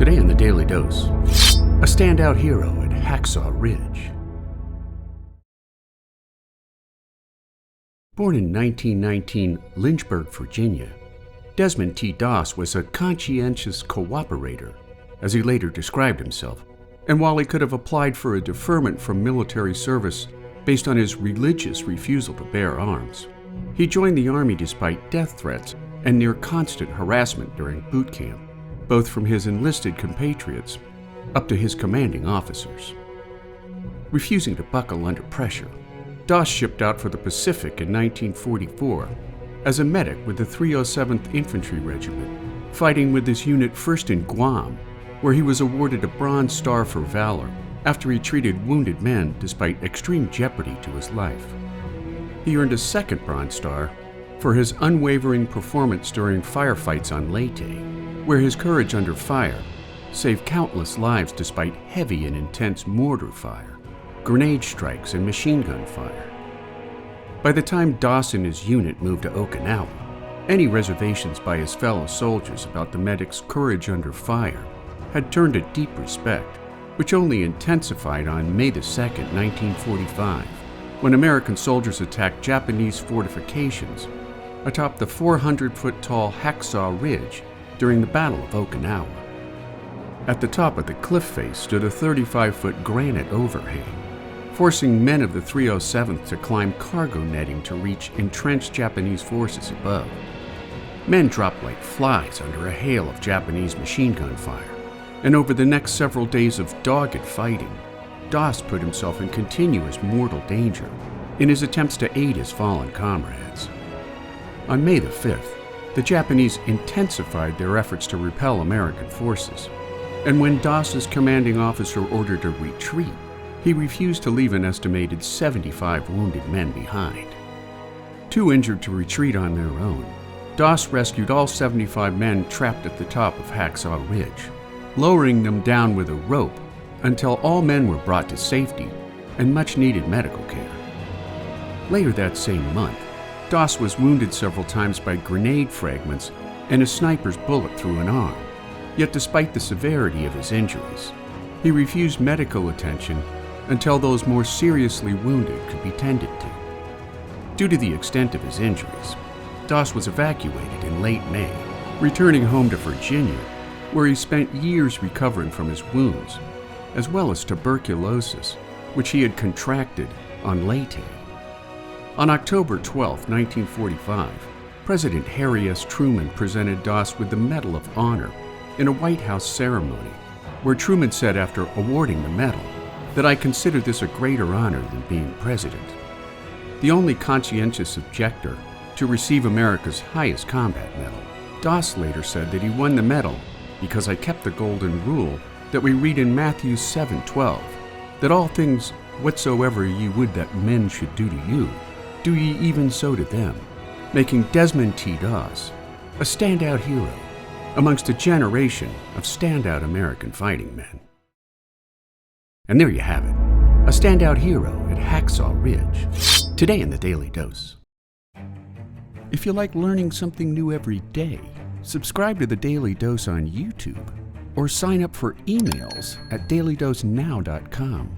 Today in the Daily Dose, a standout hero at Hacksaw Ridge. Born in 1919, Lynchburg, Virginia, Desmond T was a conscientious cooperator, as he later described himself, and while he could have applied for a deferment from military service based on his religious refusal to bear arms, he joined the Army despite death threats and near constant harassment during boot camp, both from his enlisted compatriots up to his commanding officers. Refusing to buckle under pressure, Doss shipped out for the Pacific in 1944 as a medic with the 307th Infantry Regiment, fighting with this unit first in Guam, where he was awarded a Bronze Star for valor after he treated wounded men despite extreme jeopardy to his life. He earned a second Bronze Star for his unwavering performance during firefights on Leyte, where his courage under fire saved countless lives despite heavy and intense mortar fire, grenade strikes, and machine gun fire. By the time Doss and his unit moved to Okinawa, any reservations by his fellow soldiers about the medic's courage under fire had turned to deep respect, which only intensified on May 2, 1945, when American soldiers attacked Japanese fortifications atop the 400-foot-tall Hacksaw Ridge during the Battle of Okinawa. At the top of the cliff face stood a 35-foot granite overhang, forcing men of the 307th to climb cargo netting to reach entrenched Japanese forces above. Men dropped like flies under a hail of Japanese machine gun fire, and over the next several days of dogged fighting, Doss put himself in continuous mortal danger in his attempts to aid his fallen comrades. On May 5th, the Japanese intensified their efforts to repel American forces, and when Doss's commanding officer ordered a retreat, he refused to leave an estimated 75 wounded men behind. Too injured to retreat on their own, Doss rescued all 75 men trapped at the top of Hacksaw Ridge, lowering them down with a rope until all men were brought to safety and much-needed medical care. Later that same month, Doss was wounded several times by grenade fragments and a sniper's bullet through an arm. Yet despite the severity of his injuries, he refused medical attention until those more seriously wounded could be tended to. Due to the extent of his injuries, Doss was evacuated in late May, returning home to Virginia, where he spent years recovering from his wounds, as well as tuberculosis, which he had contracted on Leyte. On October 12, 1945, President Harry S. Truman presented Doss with the Medal of Honor in a White House ceremony, where Truman said after awarding the medal that "I consider this a greater honor than being president." The only conscientious objector to receive America's highest combat medal, Doss later said that he won the medal because "I kept the golden rule that we read in Matthew 7:12, that all things whatsoever ye would that men should do to you, do ye even so to them," making Desmond T. Doss a standout hero amongst a generation of standout American fighting men. And there you have it, a standout hero at Hacksaw Ridge, today in the Daily Dose. If you like learning something new every day, subscribe to the Daily Dose on YouTube or sign up for emails at dailydosenow.com.